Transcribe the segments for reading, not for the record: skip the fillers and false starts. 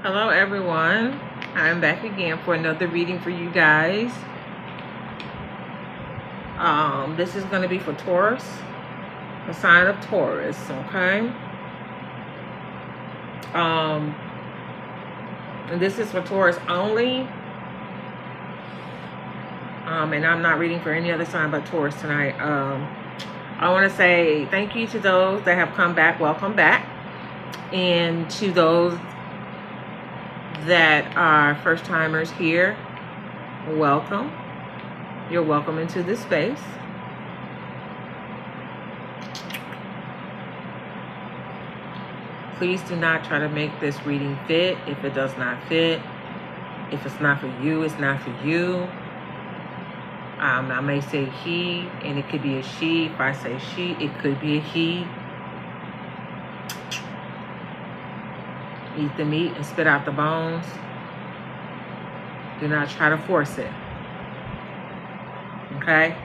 Hello everyone, I'm back again for another reading for you guys. This is going to be for Taurus, the sign of Taurus, okay? And this is for Taurus only. And I'm not reading for any other sign but Taurus tonight. I want to say thank you to those that have come back, welcome back. And to those that are first timers here, welcome. You're welcome into this space. Please do not try to make this reading fit if it does not fit. If it's not for you, it's not for you. I may say he, and it could be a she. If I say she, it could be a he. Eat the meat and spit out the bones. Do not try to force it. Okay?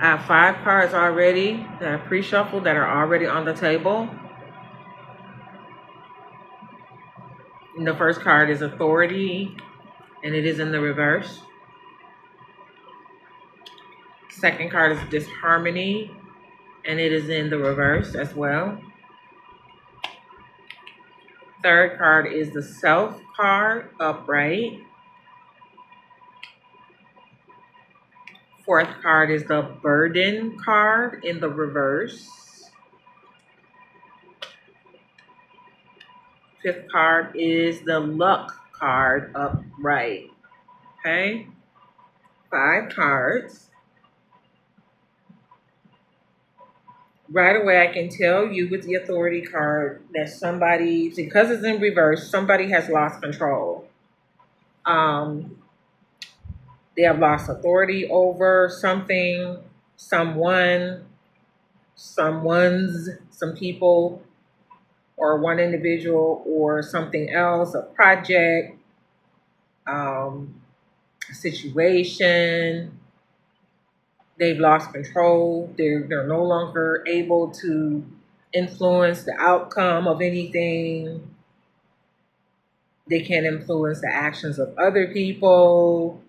I have 5 cards already that are pre-shuffled that are already on the table. And the first card is Authority, and it is in the reverse. Second card is Disharmony, and it is in the reverse as well. Third card is the Self card, upright. Fourth card is the Burden card in the reverse. Fifth card is the Luck card, upright. Okay? 5 cards. Right away, I can tell you with the Authority card that somebody, because it's in reverse, somebody has lost control. They have lost authority over something, someone, some people, or one individual, or something else, a project, a situation. They've lost control. They're no longer able to influence the outcome of anything. They can't influence the actions of other people.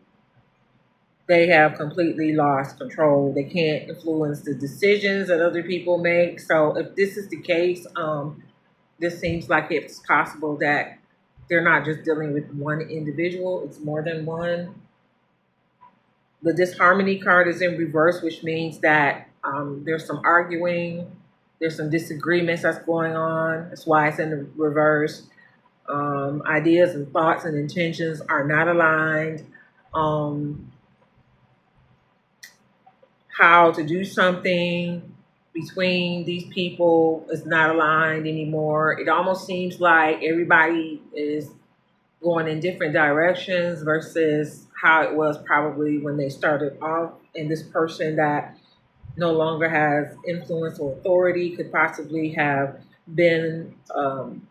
They have completely lost control. They can't influence the decisions that other people make. So if this is the case, this seems like it's possible that they're not just dealing with one individual. It's more than one. The Disharmony card is in reverse, which means that there's some arguing, there's some disagreements that's going on. That's why it's in the reverse. Ideas and thoughts and intentions are not aligned. How to do something between these people is not aligned anymore. It almost seems like everybody is going in different directions versus how it was probably when they started off. And this person that no longer has influence or authority could possibly have been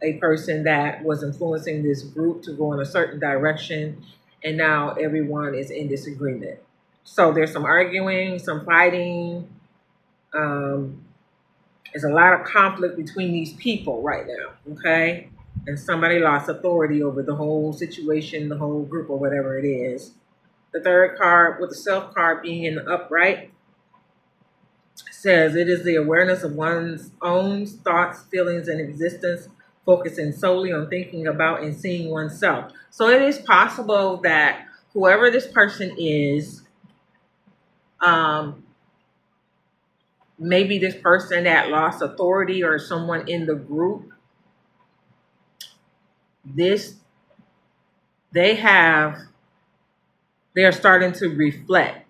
a person that was influencing this group to go in a certain direction, and now everyone is in disagreement. So there's some arguing, some fighting. There's a lot of conflict between these people right now, okay? And somebody lost authority over the whole situation, the whole group, or whatever it is. The third card, with the Self card being in the upright, says it is the awareness of one's own thoughts, feelings, and existence, focusing solely on thinking about and seeing oneself. So it is possible that whoever this person is, maybe this person that lost authority or someone in the group, they're starting to reflect.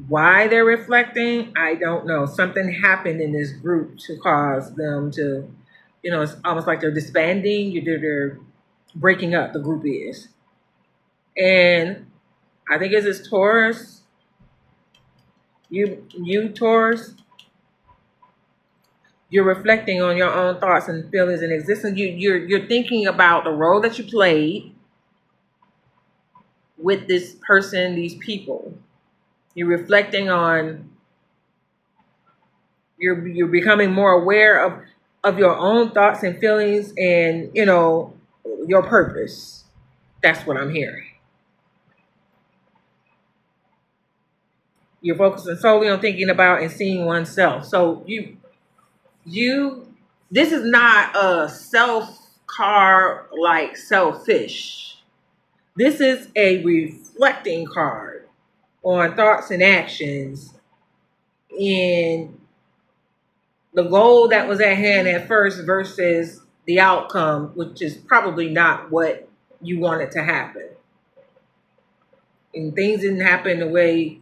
Why they're reflecting, I don't know. Something happened in this group to cause them to, it's almost like they're disbanding. They're breaking up, the group is. And I think it's this Taurus. You Taurus, you're reflecting on your own thoughts and feelings and existence. You're thinking about the role that you played with this person, these people. You're reflecting on, you're becoming more aware of of your own thoughts and feelings and, your purpose. That's what I'm hearing. You're focusing solely on thinking about and seeing oneself. So this is not a self card like selfish. This is a reflecting card on thoughts and actions in the goal that was at hand at first versus the outcome, which is probably not what you wanted to happen. And things didn't happen the way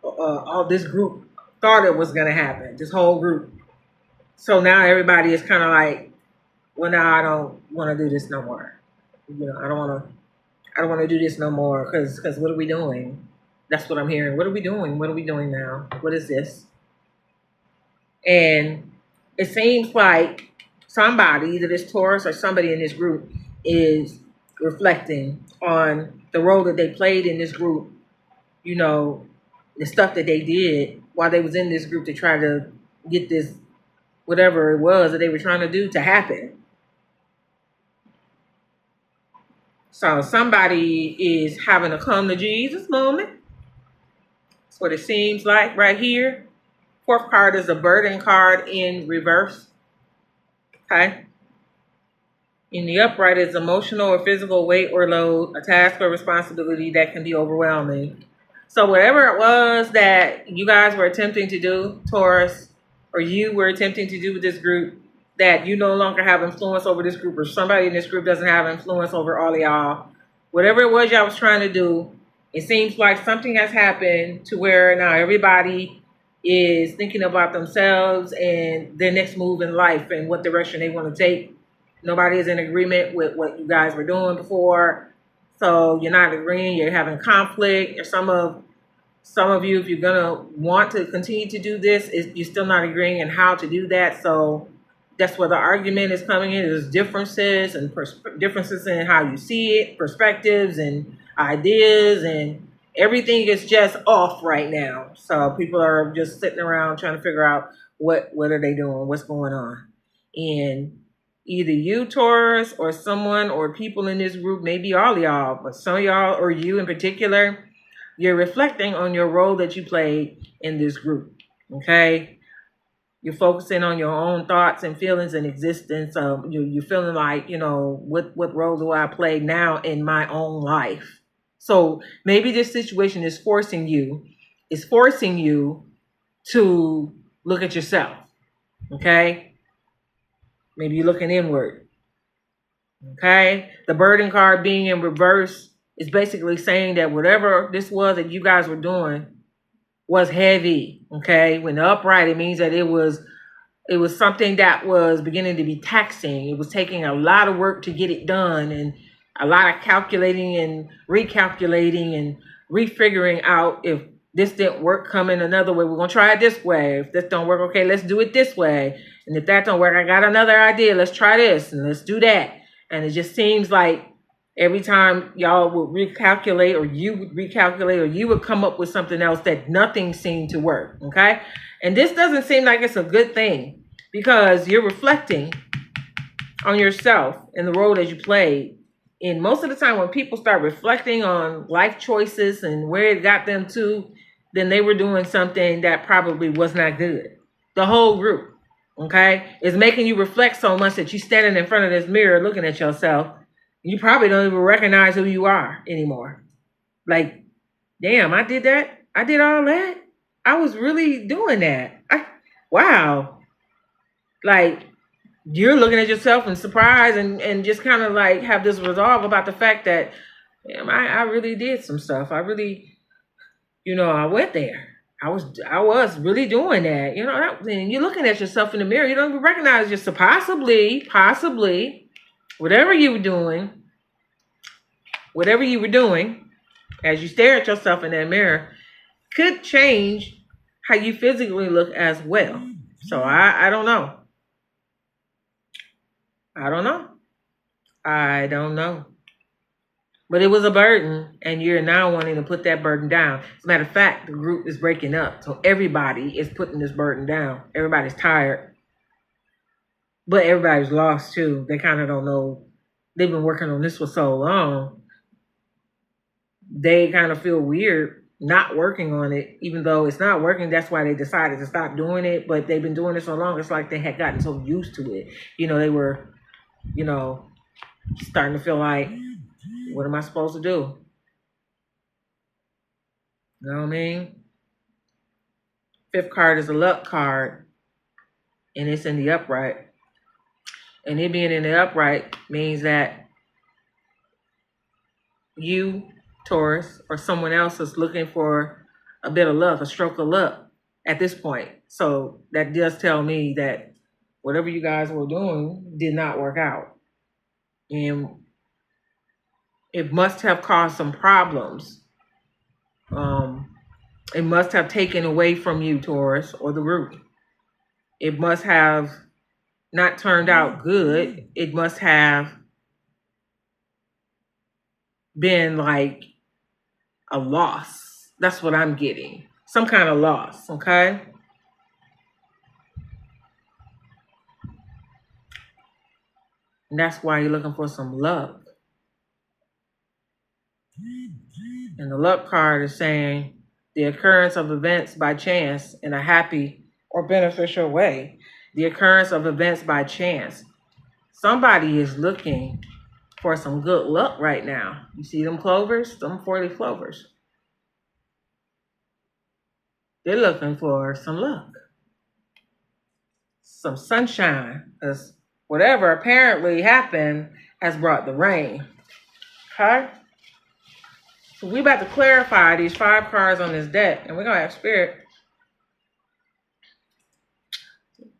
all this group thought it was going to happen, this whole group. So now everybody is kind of like, well, now I don't want to do this no more. I don't want to do this no more because what are we doing? That's what I'm hearing. What are we doing? What are we doing now? What is this? And it seems like somebody, either this Taurus or somebody in this group, is reflecting on the role that they played in this group, the stuff that they did while they was in this group to try to get this, whatever it was that they were trying to do, to happen. So somebody is having a come to Jesus moment. That's what it seems like right here. Fourth card is a burden card in reverse. Okay. In the upright is emotional or physical weight or load, a task or responsibility that can be overwhelming. So whatever it was that you guys were attempting to do, Taurus, or you were attempting to do with this group, that you no longer have influence over this group, or somebody in this group doesn't have influence over all of y'all. Whatever it was y'all was trying to do, it seems like something has happened to where now everybody is thinking about themselves and their next move in life and what direction they want to take. Nobody is in agreement with what you guys were doing before. So you're not agreeing, you're having conflict. Or some of you, if you're gonna want to continue to do this, you're still not agreeing on how to do that. So that's where the argument is coming in. There's differences and differences in how you see it, perspectives and ideas, and everything is just off right now. So people are just sitting around trying to figure out what are they doing, what's going on. And either you, Taurus, or someone or people in this group, maybe all of y'all, but some of y'all or you in particular, you're reflecting on your role that you played in this group. Okay? You're focusing on your own thoughts and feelings and existence. You're feeling like, what role do I play now in my own life? So maybe this situation is forcing you to look at yourself. Okay? Maybe you're looking inward. Okay? The burden card being in reverse is basically saying that whatever this was that you guys were doing was heavy. Okay? When the upright, it means that it was something that was beginning to be taxing. It was taking a lot of work to get it done, and a lot of calculating and recalculating and refiguring out if this didn't work, coming another way. We're going to try it this way. If this don't work, okay, let's do it this way. And if that don't work, I got another idea. Let's try this and let's do that. And it just seems like every time y'all would recalculate, or you would recalculate, or you would come up with something else, that nothing seemed to work, okay? And this doesn't seem like it's a good thing, because you're reflecting on yourself and the role that you played. And most of the time when people start reflecting on life choices and where it got them to, then they were doing something that probably was not good. The whole group, okay, is making you reflect so much that you're standing in front of this mirror looking at yourself. You probably don't even recognize who you are anymore. Like, damn, I did that. I did all that. I was really doing that. Wow. Like, you're looking at yourself in surprise and just kind of like have this resolve about the fact that, damn, I really did some stuff. I really, I went there. I was really doing that. And you're looking at yourself in the mirror. You don't even recognize yourself. Possibly, whatever you were doing as you stare at yourself in that mirror could change how you physically look as well. So I don't know. I don't know. But it was a burden, and you're now wanting to put that burden down. As a matter of fact, the group is breaking up. So everybody is putting this burden down. Everybody's tired. But everybody's lost too. They kind of don't know. They've been working on this for so long. They kind of feel weird not working on it, even though it's not working. That's why they decided to stop doing it. But they've been doing it so long, it's like they had gotten so used to it. They were, starting to feel like, what am I supposed to do? You know what I mean? Fifth card is a luck card, and it's in the upright. And it being in the upright means that you, Taurus, or someone else is looking for a bit of luck, a stroke of luck at this point. So that does tell me that whatever you guys were doing did not work out. And it must have caused some problems. It must have taken away from you, Taurus, or the group. It must have not turned out good. It must have been like a loss. That's what I'm getting. Some kind of loss, okay? And that's why you're looking for some luck. And the luck card is saying the occurrence of events by chance in a happy or beneficial way. The occurrence of events by chance. Somebody is looking for some good luck right now. You see them clovers? Them 40 clovers. They're looking for some luck. Some sunshine. Because whatever apparently happened has brought the rain. Okay? So we about to clarify these 5 cards on this deck. And we're going to have Spirit.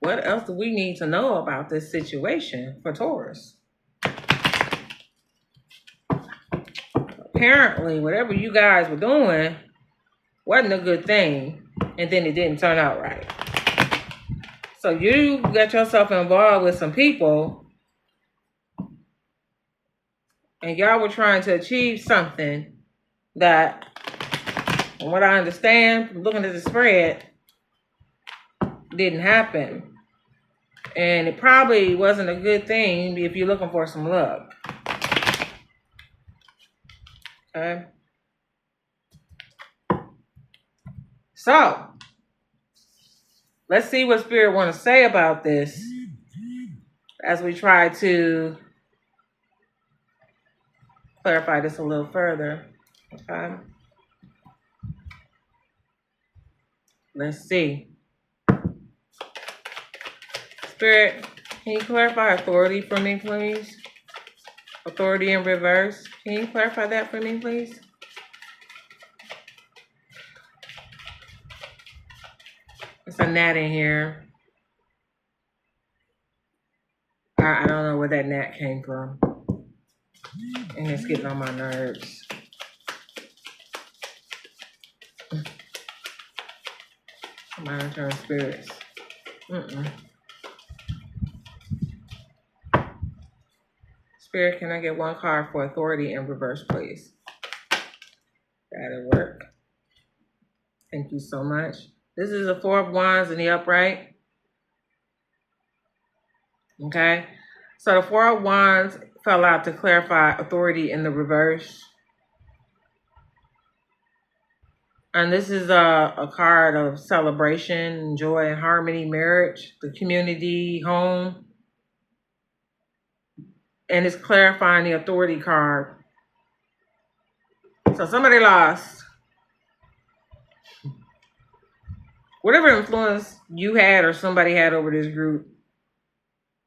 What else do we need to know about this situation for Taurus? Apparently, whatever you guys were doing wasn't a good thing, and then it didn't turn out right. So you got yourself involved with some people, and y'all were trying to achieve something that, from what I understand, from looking at the spread, didn't happen. And it probably wasn't a good thing if you're looking for some luck. Okay? So, let's see what Spirit want to say about this as we try to clarify this a little further. Okay? Let's see. Spirit, can you clarify authority for me, please? Authority in reverse. Can you clarify that for me, please? There's a gnat in here. I don't know where that gnat came from. And it's getting on my nerves. My return spirits. Spirit, can I get 1 card for authority in reverse, please? That'll work. Thank you so much. This is a 4 of Wands in the upright. Okay. So the 4 of Wands fell out to clarify authority in the reverse. And this is a card of celebration, joy, and harmony, marriage, the community, home. And it's clarifying the authority card. So somebody lost. Whatever influence you had or somebody had over this group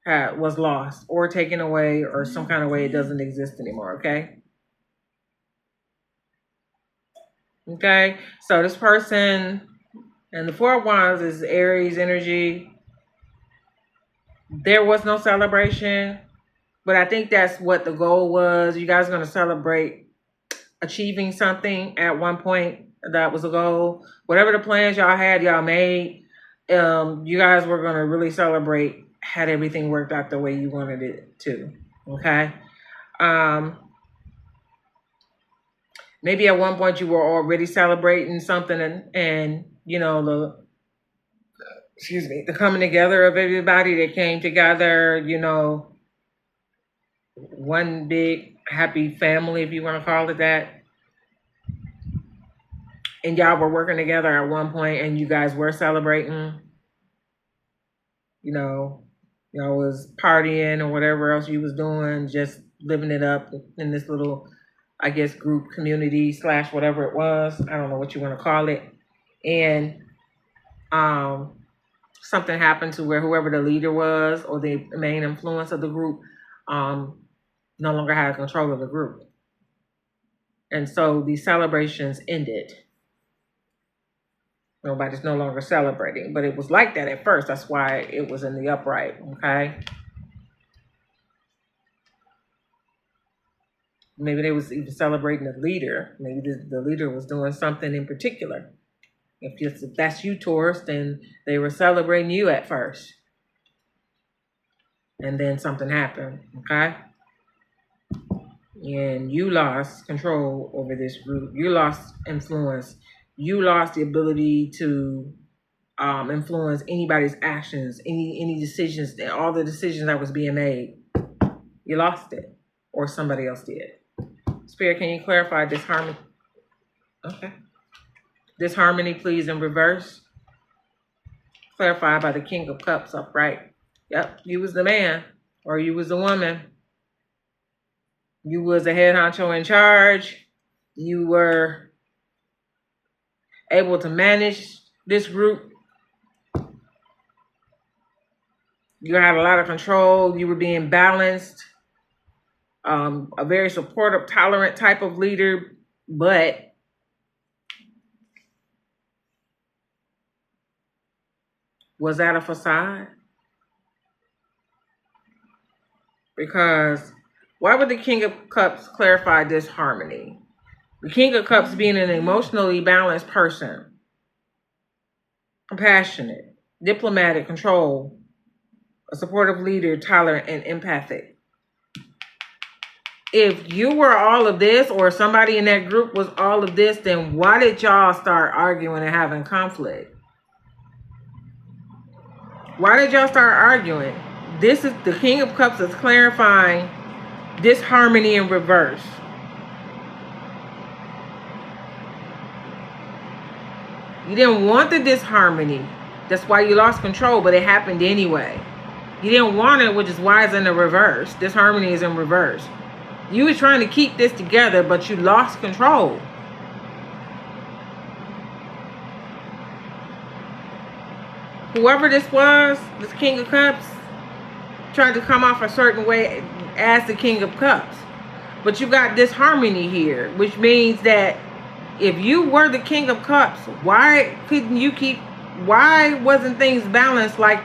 was lost or taken away, or some kind of way it doesn't exist anymore, okay? Okay, so this person, and the 4 of Wands is Aries energy. There was no celebration, but I think that's what the goal was. You guys are going to celebrate achieving something at one point. That was a goal. Whatever the plans y'all had, y'all made, you guys were going to really celebrate had everything worked out the way you wanted it to, okay? Maybe at one point you were already celebrating something and you know, excuse me, the coming together of everybody that came together, you know, one big happy family, if you want to call it that. And y'all were working together at one point and you guys were celebrating, you know, y'all was partying or whatever else you was doing, just living it up in this little, I guess, group community / whatever it was. I don't know what you want to call it. And something happened to where whoever the leader was or the main influence of the group no longer had control of the group. And so these celebrations ended. Nobody's no longer celebrating, but it was like that at first. That's why it was in the upright, okay? Maybe they was even celebrating the leader. Maybe the leader was doing something in particular. If that's you, Taurus, then they were celebrating you at first. And then something happened, okay? And you lost control over this group. You lost influence. You lost the ability to influence anybody's actions, any decisions, all the decisions that was being made. You lost it, or somebody else did. Spirit, can you clarify this harmony? Okay. This harmony, please, in reverse. Clarified by the King of Cups upright. Yep, you was the man, or you was the woman. You was the head honcho in charge. You were able to manage this group. You had a lot of control. You were being balanced. A very supportive, tolerant type of leader, but was that a facade? Because why would the King of Cups clarify this harmony? The King of Cups being an emotionally balanced person, compassionate, diplomatic, control, a supportive leader, tolerant, and empathic. If you were all of this, or somebody in that group was all of this, then why did y'all start arguing and having conflict? Why did y'all start arguing? This is the King of Cups is clarifying disharmony in reverse. You didn't want the disharmony. That's why you lost control, but it happened anyway. You didn't want it, which is why it's in the reverse. Disharmony is in reverse. You were trying to keep this together, but you lost control. Whoever this was, this King of Cups, tried to come off a certain way as the King of Cups. But you got disharmony here, which means that if you were the King of Cups, why couldn't you why wasn't things balanced like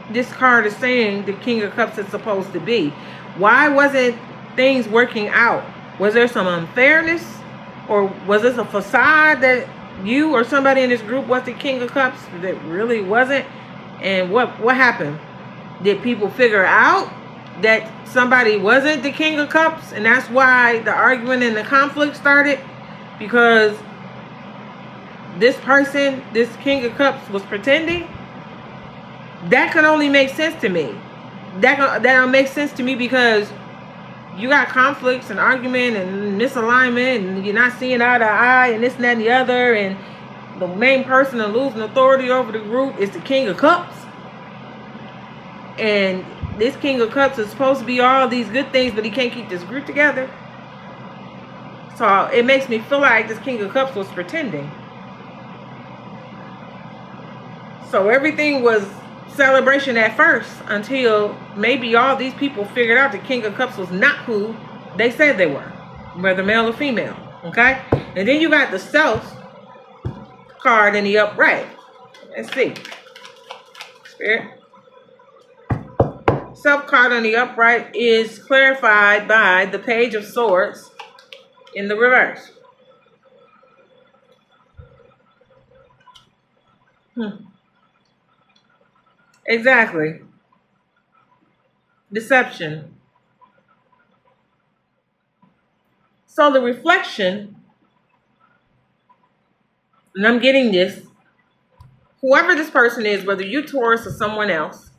this card is saying the King of Cups is supposed to be? Why wasn't things working out? Was there some unfairness, or was this a facade that you or somebody in this group was the King of Cups that really wasn't? And what happened? Did people figure out that somebody wasn't the King of Cups, and that's why the argument and the conflict started? Because this person, this King of Cups, was pretending? That can only make sense to me. That'll make sense to me because you got conflicts and argument and misalignment, and you're not seeing eye to eye, and this and that and the other, and the main person and losing authority over the group is the King of Cups. And this King of Cups is supposed to be all these good things, but he can't keep this group together. So it makes me feel like this King of Cups was pretending. So everything was celebration at first until maybe all these people figured out the King of Cups was not who they said they were, whether male or female. Okay? And then you got the Self card in the upright. Let's see. Spirit. Self card on the upright is clarified by the Page of Swords in the reverse. Exactly. Deception. So the reflection, and I'm getting this, whoever this person is, whether you Taurus or someone else,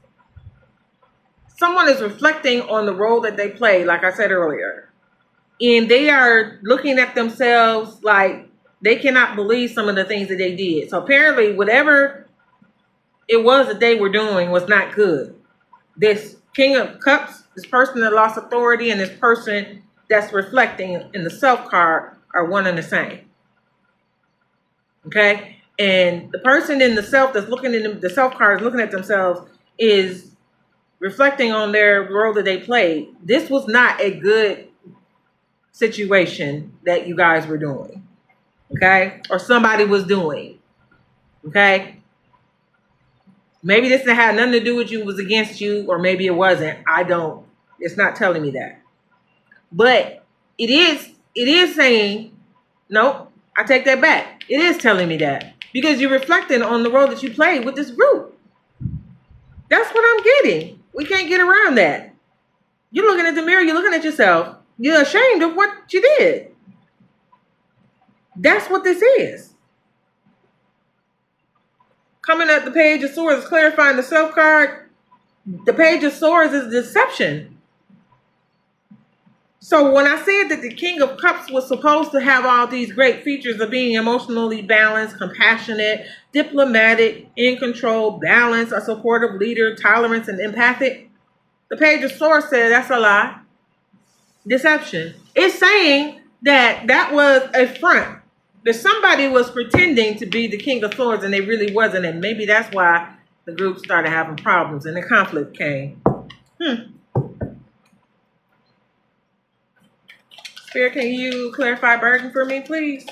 someone is reflecting on the role that they play, like I said earlier. And they are looking at themselves like they cannot believe some of the things that they did. So apparently, whatever it was that they were doing was not good. This King of Cups, this person that lost authority, and this person that's reflecting in the self card are one and the same. Okay? And the person in the self that's looking in the self card is looking at themselves is reflecting on their role that they played. This was not a good situation that you guys were doing. Okay? Or somebody was doing. Okay? Maybe this had nothing to do with you, it was against you, or maybe it wasn't. It's not telling me that. But it is saying, nope, I take that back. It is telling me that. Because you're reflecting on the role that you played with this group. That's what I'm getting. We can't get around that. You're looking at the mirror, you're looking at yourself. You're ashamed of what you did. That's what this is. Coming at the Page of Swords, clarifying the self card. The Page of Swords is deception. So when I said that the King of Cups was supposed to have all these great features of being emotionally balanced, compassionate, diplomatic, in control, balanced, a supportive leader, tolerant, and empathic, the Page of Swords said that's a lie. Deception. It's saying that was a front. That somebody was pretending to be the King of Swords and they really wasn't. And maybe that's why the group started having problems and the conflict came. Spirit, can you clarify burden for me, please?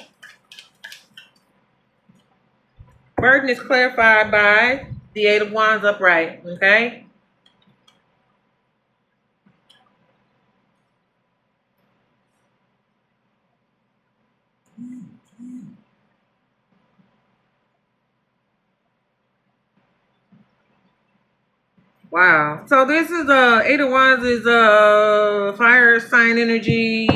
Burden is clarified by the Eight of Wands upright, okay? Wow. So this is Eight of Wands is fire sign energy.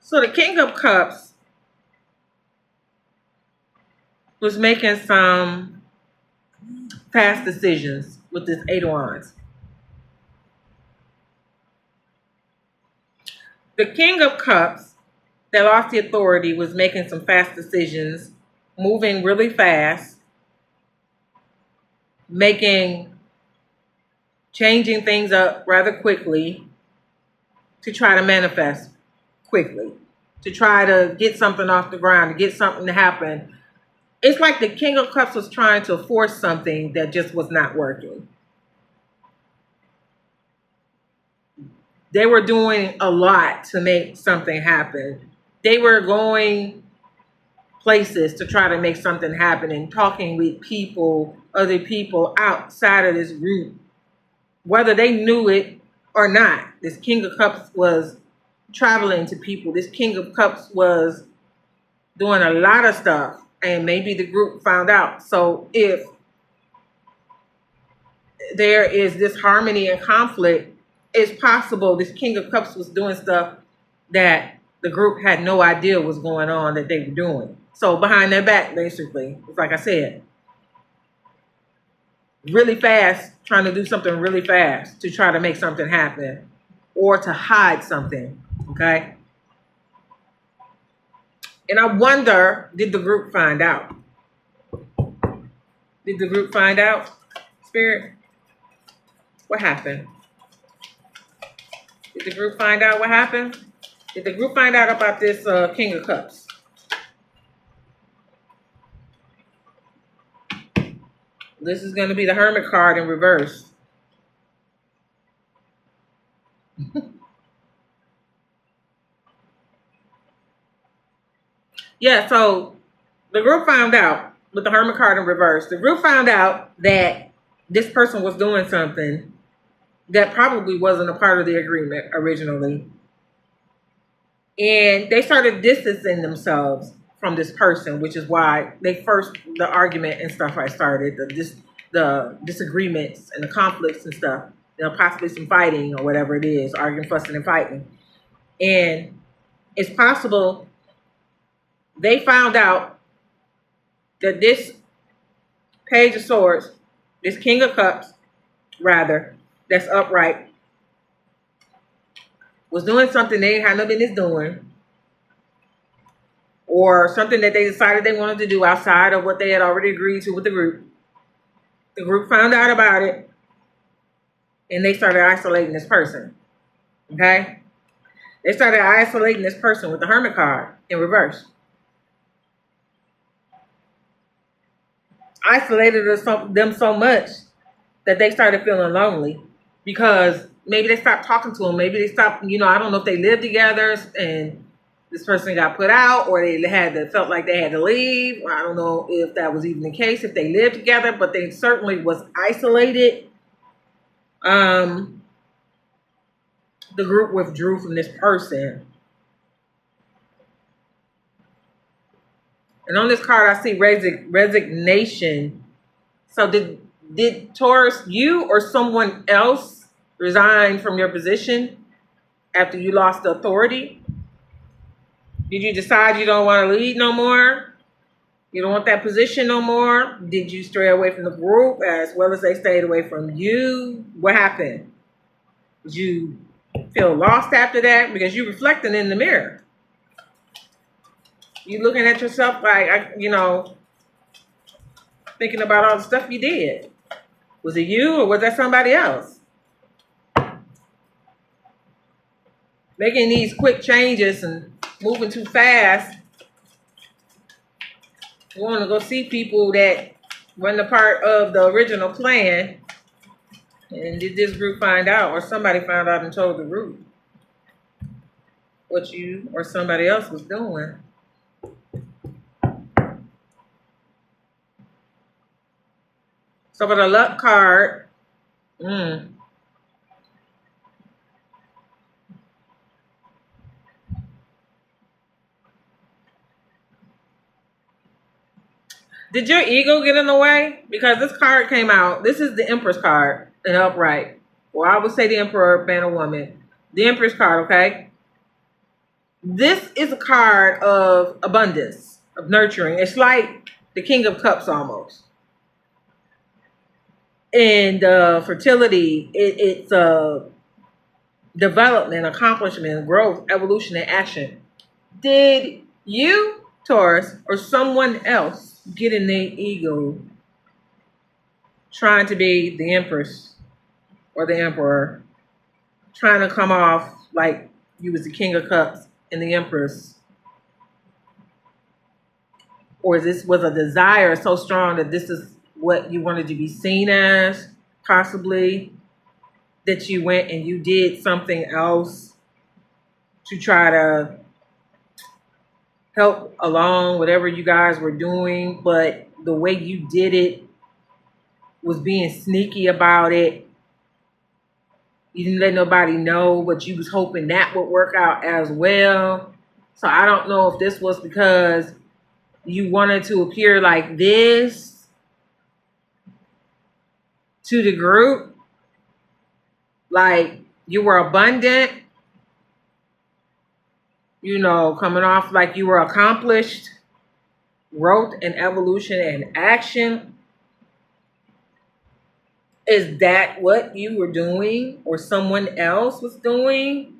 So the King of Cups was making some fast decisions with this Eight of Wands. The King of Cups that lost the authority was making some fast decisions, moving really fast, changing things up rather quickly to try to manifest quickly, to try to get something off the ground, to get something to happen. It's like the King of Cups was trying to force something that just was not working. They were doing a lot to make something happen. They were going places to try to make something happen and talking with people, other people outside of this group, whether they knew it or not. This King of Cups was traveling to people. This King of Cups was doing a lot of stuff, and maybe the group found out. So if there is this harmony and conflict, it's possible this King of Cups was doing stuff that the group had no idea was going on that they were doing. So behind their back, basically, it's like I said, really fast, trying to do something really fast to try to make something happen or to hide something, okay? And I wonder, did the group find out? Did the group find out, Spirit? What happened? Did the group find out what happened? Did the group find out about this King of Cups? This is going to be the Hermit card in reverse. Yeah, so the group found out with the Hermit card in reverse. The group found out that this person was doing something that probably wasn't a part of the agreement originally. And they started distancing themselves from this person, which is why the argument and stuff I started, the disagreements and the conflicts and stuff, possibly some fighting or whatever it is, arguing, fussing, and fighting. And It's possible they found out that this Page of Swords, this King of Cups, rather, that's upright, was doing something they had no business doing, or something that they decided they wanted to do outside of what they had already agreed to with the group. The group found out about it, and they started isolating this person. Okay? They started isolating this person with the Hermit card in reverse. Isolated them so much that they started feeling lonely because maybe they stopped talking to them. Maybe they stopped, I don't know if they lived together and this person got put out, or they felt like they had to leave. I don't know if that was even the case, if they lived together, but they certainly was isolated. The group withdrew from this person. And on this card, I see resignation. So did Taurus, you or someone else, resign from your position after you lost the authority? Did you decide you don't want to lead no more? You don't want that position no more? Did you stray away from the group as well as they stayed away from you? What happened? Did you feel lost after that? Because you're reflecting in the mirror. You looking at yourself like, thinking about all the stuff you did. Was it you or was that somebody else? Making these quick changes and moving too fast. You want to go see people that weren't a part of the original plan. And did this group find out, or somebody found out and told the group what you or somebody else was doing? So for the luck card, did your ego get in the way? Because this card came out. This is the Empress card, an upright. Or I would say the Emperor, man or woman. The Empress card, okay? This is a card of abundance, of nurturing. It's like the King of Cups almost. And fertility, it's development, accomplishment, growth, evolution, and action. Did you, Taurus, or someone else get in their ego trying to be the Empress or the Emperor, trying to come off like you was the King of Cups and the Empress? Or this was a desire so strong that this is what you wanted to be seen as, possibly, that you went and you did something else to try to help along whatever you guys were doing, but the way you did it was being sneaky about it. You didn't let nobody know, but you was hoping that would work out as well. So I don't know if this was because you wanted to appear like this to the group, like you were abundant, coming off like you were accomplished, growth and evolution and action. Is that what you were doing or someone else was doing?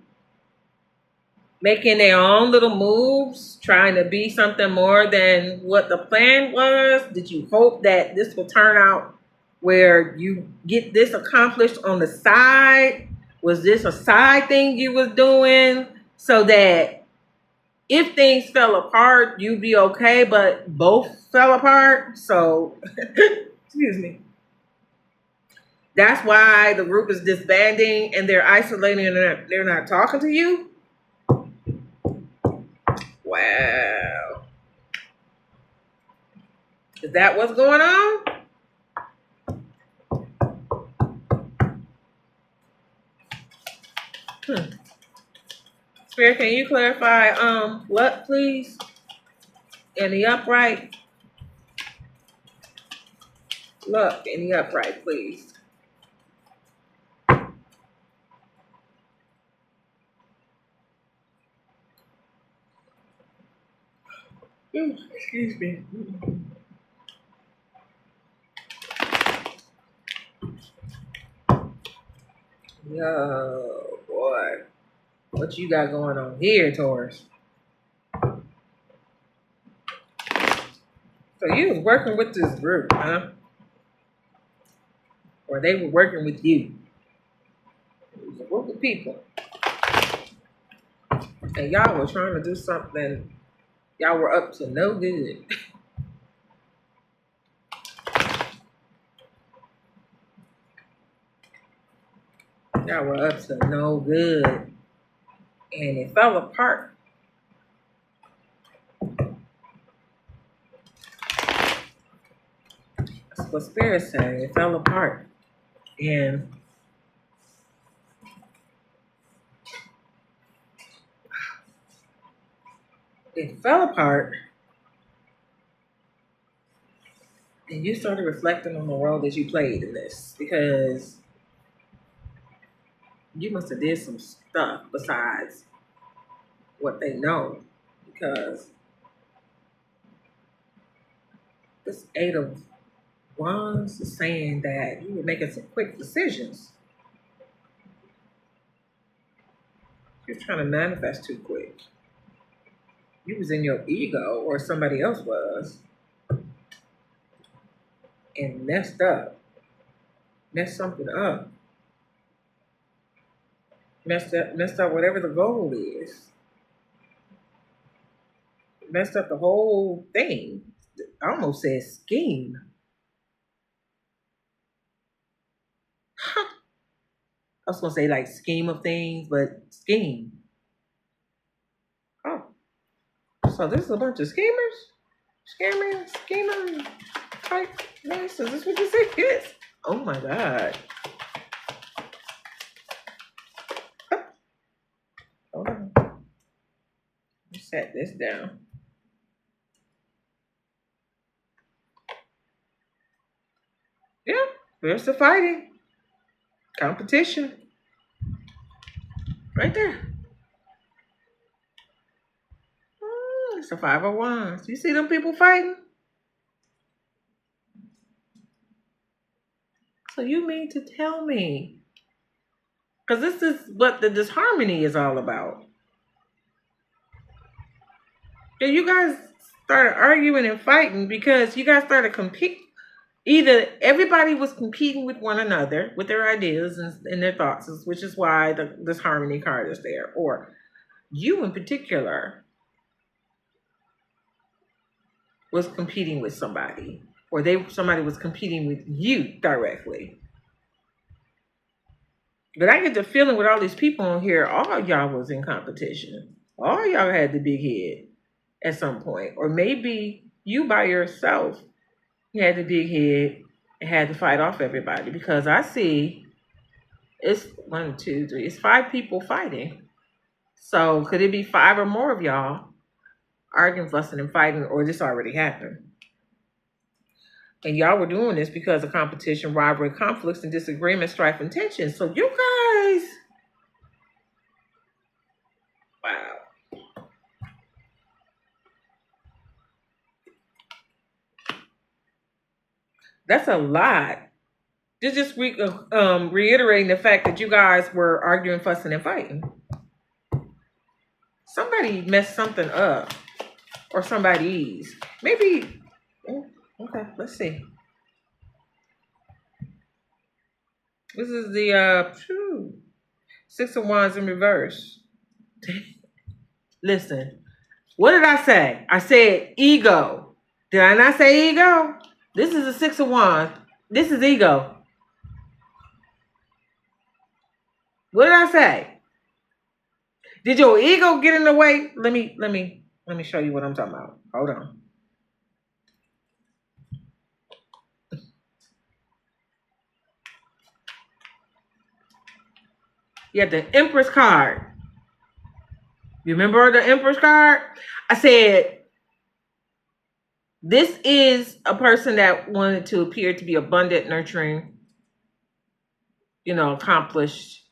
Making their own little moves, trying to be something more than what the plan was? Did you hope that this will turn out where you get this accomplished on the side? Was this a side thing you was doing so that if things fell apart, you'd be okay, but both fell apart? So, excuse me. That's why the group is disbanding and they're isolating and they're not talking to you? Wow. Is that what's going on? Spirit, can you clarify what, please? In the upright. Look, in the upright, please. Excuse me. Yo, boy. What you got going on here, Taurus? So you was working with this group, huh? Or they were working with you? It was a group of people. And y'all were trying to do something. Y'all were up to no good. Y'all were up to no good. And it fell apart. That's what Spirit's saying. It fell apart. And it fell apart. And you started reflecting on the role that you played in this. Because you must have did some stuff besides what they know. Because this Eight of Wands is saying that you were making some quick decisions. You're trying to manifest too quick. You was in your ego, or somebody else was, and messed something up, messed up whatever the goal is, messed up the whole thing. I almost said scheme. Huh. I was gonna say like scheme of things, but scheme. Oh, so this is a bunch of schemer type mess. Is this what you say it is? Oh my God. Hold on. Let's set this down. Yeah, there's the fighting. Competition. Right there. It's a 501. You see them people fighting? So you mean to tell me? Because this is what the disharmony is all about. And you guys started arguing and fighting because you guys started competing. Either everybody was competing with one another with their ideas and their thoughts, which is why the disharmony card is there. Or you in particular was competing with somebody. Or somebody was competing with you directly. But I get the feeling with all these people on here, all y'all was in competition. All y'all had the big head at some point. Or maybe you by yourself had the big head and had to fight off everybody. Because I see it's 1, 2, 3. It's 5 people fighting. So could it be 5 or more of y'all arguing, fussing, and fighting, or this already happened? And y'all were doing this because of competition, rivalry, conflicts, and disagreement, strife, and tension. So you guys, wow. That's a lot. Just reiterating the fact that you guys were arguing, fussing, and fighting. Somebody messed something up. Or somebody's. Maybe. Okay, let's see. This is the 6 of Wands in reverse. Listen, what did I say? I said ego. Did I not say ego? This is the 6 of Wands. This is ego. What did I say? Did your ego get in the way? Let me show you what I'm talking about. Hold on. You have the Empress card. You remember the Empress card? I said, this is a person that wanted to appear to be abundant, nurturing, accomplished,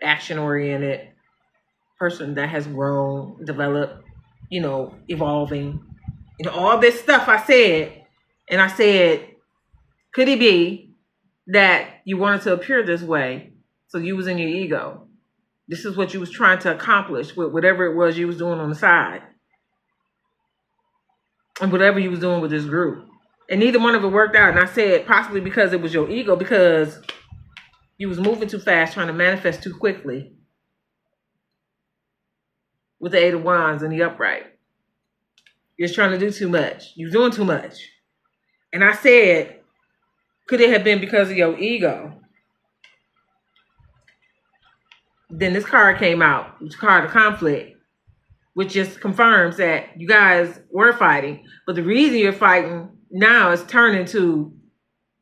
action-oriented person that has grown, developed. evolving, all this stuff I said. And I said, could it be that you wanted to appear this way? So you was in your ego. This is what you was trying to accomplish with whatever it was you was doing on the side. And whatever you was doing with this group. And neither one of it worked out. And I said possibly because it was your ego, because you was moving too fast, trying to manifest too quickly. With the 8 of Wands and the upright. You're just trying to do too much. You're doing too much. And I said, could it have been because of your ego? Then this card came out, which card of conflict, which just confirms that you guys were fighting. But the reason you're fighting now is turning to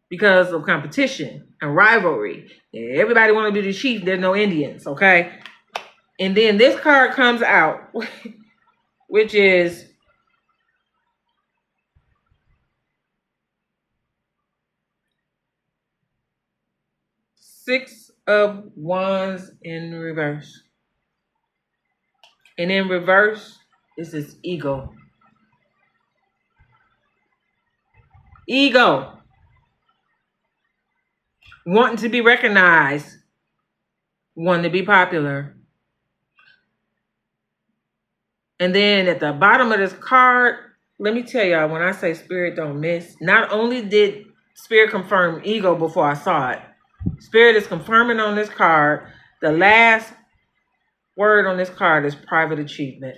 because of competition and rivalry. Everybody want to be the chief. There's no Indians, okay? And then this card comes out, which is Six of Wands in reverse. And in reverse is this ego. Ego. Wanting to be recognized. Wanting to be popular. And then at the bottom of this card, let me tell y'all, when I say Spirit don't miss, not only did Spirit confirm ego before I saw it, Spirit is confirming on this card, the last word on this card is private achievement.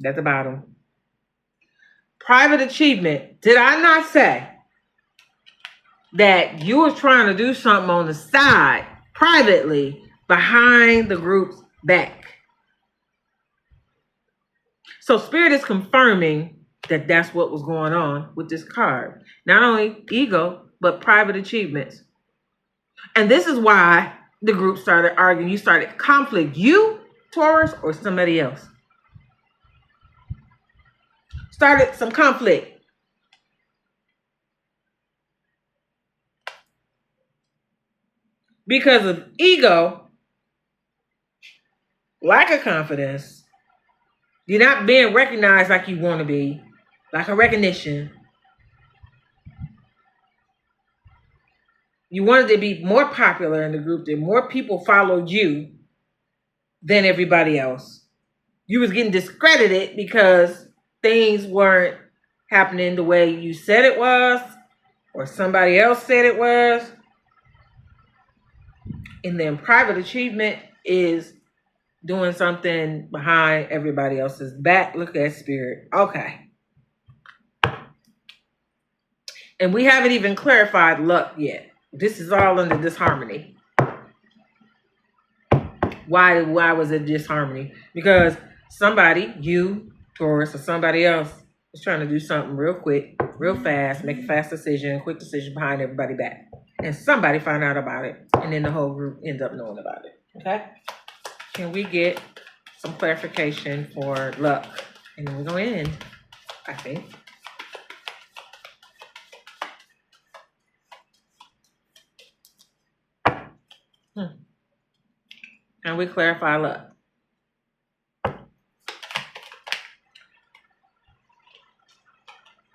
At the bottom. Private achievement. Did I not say that you was trying to do something on the side, privately, behind the group's back? So Spirit is confirming that that's what was going on with this card. Not only ego, but private achievements. And this is why the group started arguing. You started conflict. You, Taurus, or somebody else. Started some conflict. Because of ego, lack of confidence, you're not being recognized like you want to be, like a recognition. You wanted to be more popular in the group, that more people followed you than everybody else. You was getting discredited because things weren't happening the way you said it was, or somebody else said it was. And then private achievement is doing something behind everybody else's back. Look at Spirit. Okay. And we haven't even clarified luck yet. This is all under disharmony. Why was it disharmony? Because somebody, you, Taurus, or somebody else was trying to do something real quick, real fast, make a fast decision, quick decision behind everybody's back. And somebody found out about it. And then the whole group ends up knowing about it. Okay? Can we get some clarification for luck? And then we're going to end, I think. And we clarify luck.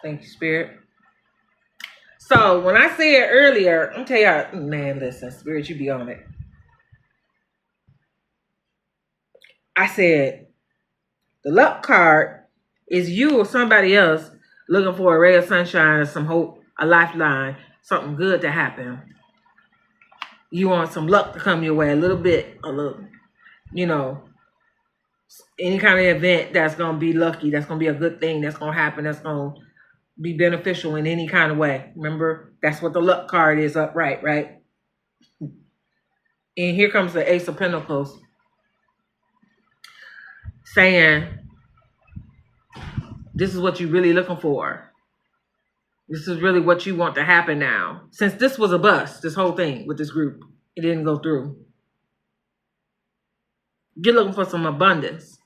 Thank you, Spirit. So when I said earlier, I'm tell y'all, man, listen, Spirit, you be on it. I said the luck card is you or somebody else looking for a ray of sunshine or some hope, a lifeline, something good to happen. You want some luck to come your way, a little, any kind of event that's going to be lucky, that's going to be a good thing, that's going to happen, that's going to be beneficial in any kind of way. Remember, that's what the luck card is upright, right? And here comes the Ace of Pentacles saying, this is what you're really looking for. This is really what you want to happen now. Since this was a bust, this whole thing with this group, it didn't go through. You're looking for some abundance.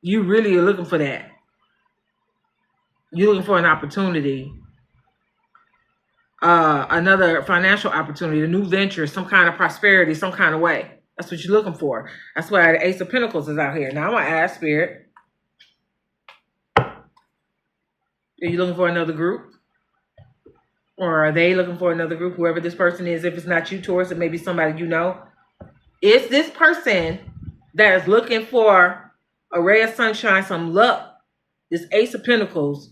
You really are looking for that. You're looking for an opportunity. Another financial opportunity, a new venture, some kind of prosperity, some kind of way. That's what you're looking for. That's why the Ace of Pentacles is out here. Now I'm going to ask Spirit, are you looking for another group? Or are they looking for another group? Whoever this person is, if it's not you, Taurus, it may be somebody you know. Is this person that is looking for a ray of sunshine, some luck, this Ace of Pentacles,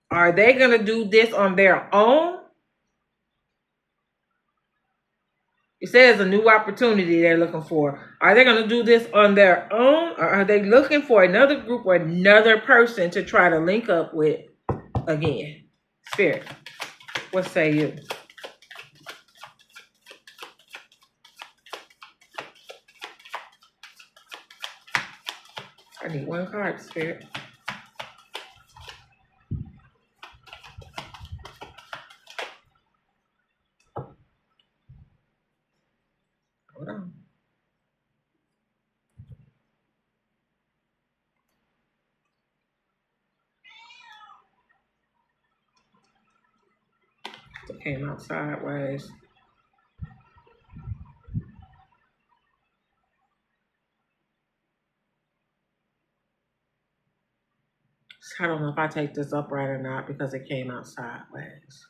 are they going to do this on their own? It says a new opportunity they're looking for. Are they going to do this on their own? Or are they looking for another group or another person to try to link up with again? Spirit, what say you? I need one card, Spirit. Hold on. It came out sideways. I don't know if I take this upright or not because it came out sideways.